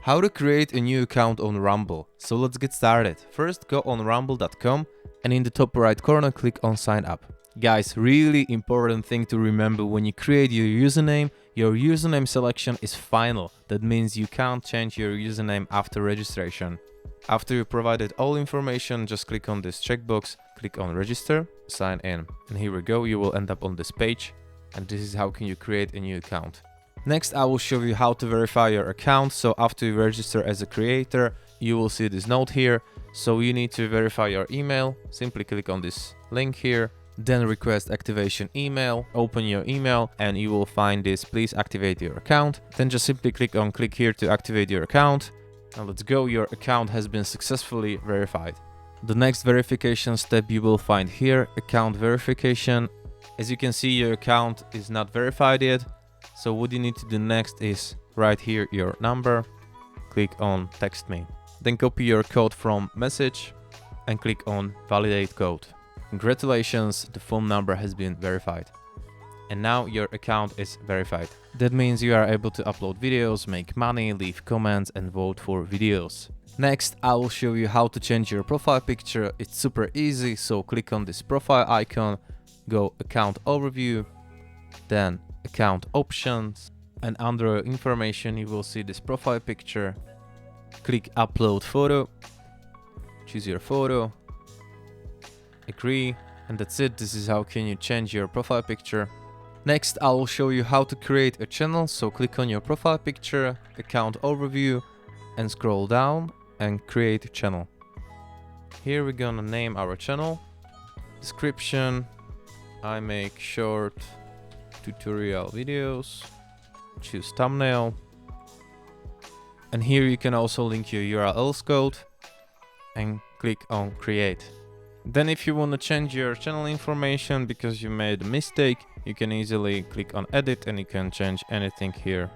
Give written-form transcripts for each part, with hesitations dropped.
How to create a new account on Rumble. So let's get started. First, go on rumble.com and in the top right corner click on sign up. Guys, really important thing to remember: when you create your username selection is final. That means you can't change your username after registration. After you provided all information, just click on this checkbox, click on register, sign in. And here we go, you will end up on this page. And this is how can you create a new account. Next, I will show you how to verify your account. So after you register as a creator, you will see this note here. So you need to verify your email. Simply click on this link here, then request activation email, open your email, and you will find this, please activate your account. Then just simply click here to activate your account. And let's go, your account has been successfully verified. The next verification step you will find here, account verification. As you can see, your account is not verified yet. So what you need to do next is write here your number, click on text me. Then copy your code from message and click on validate code. Congratulations, the phone number has been verified. And now your account is verified. That means you are able to upload videos, make money, leave comments and vote for videos. Next, I will show you how to change your profile picture. It's super easy, so click on this profile icon, go account overview, then account options, and under information you will see this profile picture. Click upload photo, choose your photo, agree, and that's it. This is how can you change your profile picture. Next, I will show you how to create a channel. So click on your profile picture, account overview, and scroll down and create a channel. Here we're gonna name our channel. Description: I make short tutorial videos. Choose thumbnail. And here you can also link your URLs code and click on create. Then if you want to change your channel information because you made a mistake, you can easily click on edit and you can change anything here.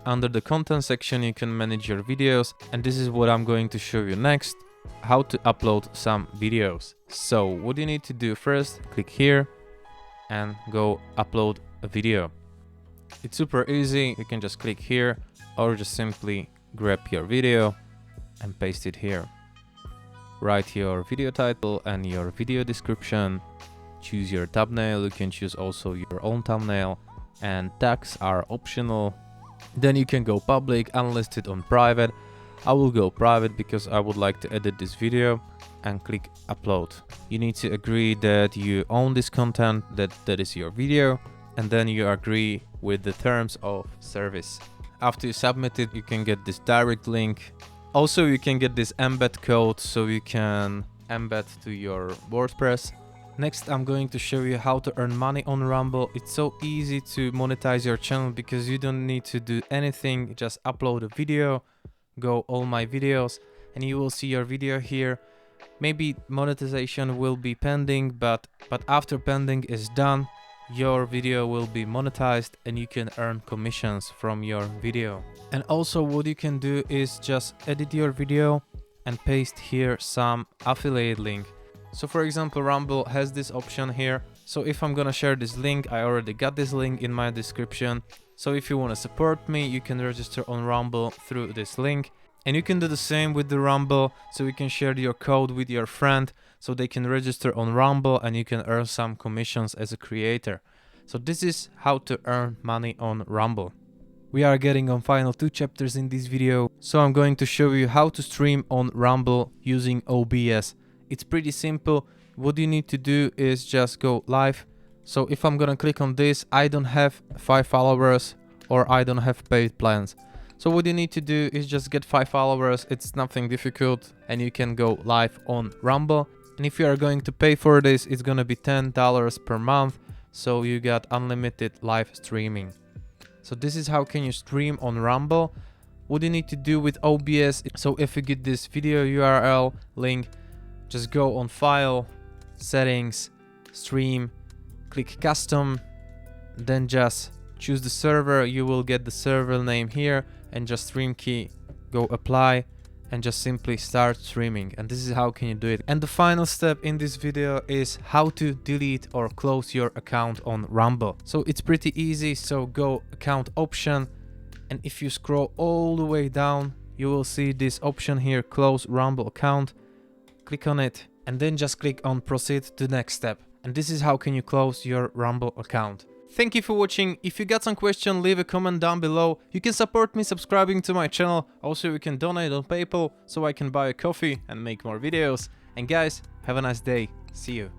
Under the content section you can manage your videos, and this is what I'm going to show you next, how to upload some videos. So what you need to do first, click here and go upload a video. It's super easy, you can just click here or just simply grab your video and paste it here. Write your video title and your video description, choose your thumbnail, you can choose also your own thumbnail, and tags are optional. Then you can go public, unlisted, on private. I will go private because I would like to edit this video, and click upload. You need to agree that you own this content, that is your video, and then you agree with the terms of service. After you submit it, you can get this direct link. Also, you can get this embed code so you can embed to your WordPress. Next, I'm going to show you how to earn money on Rumble. It's so easy to monetize your channel because you don't need to do anything. Just upload a video, go all my videos, and you will see your video here. Maybe monetization will be pending, but after pending is done, your video will be monetized and you can earn commissions from your video. And also what you can do is just edit your video and paste here some affiliate link. So for example, Rumble has this option here. So if I'm gonna share this link, I already got this link in my description. So if you want to support me, you can register on Rumble through this link. And you can do the same with the Rumble, so you can share your code with your friend so they can register on Rumble and you can earn some commissions as a creator. So this is how to earn money on Rumble. We are getting on final 2 chapters in this video, so I'm going to show you how to stream on Rumble using OBS. It's pretty simple. What you need to do is just go live. So if I'm gonna click on this, I don't have 5 followers or I don't have paid plans. So what you need to do is just get 5 followers, it's nothing difficult, and you can go live on Rumble. And if you are going to pay for this, it's gonna be $10 per month, so you got unlimited live streaming. So this is how can you stream on Rumble. What you need to do with OBS, so if you get this video URL link, just go on File, Settings, Stream, click Custom, then just choose the server. You will get the server name here and just stream key, go apply and just simply start streaming. And this is how can you do it. And the final step in this video is how to delete or close your account on Rumble. So it's pretty easy. So go account option, and if you scroll all the way down, you will see this option here, close Rumble account. Click on it and then just click on proceed to the next step. And this is how can you close your Rumble account. Thank you for watching. If you got some question, leave a comment down below. You can support me subscribing to my channel. Also, you can donate on PayPal so I can buy a coffee and make more videos. And guys, have a nice day. See you.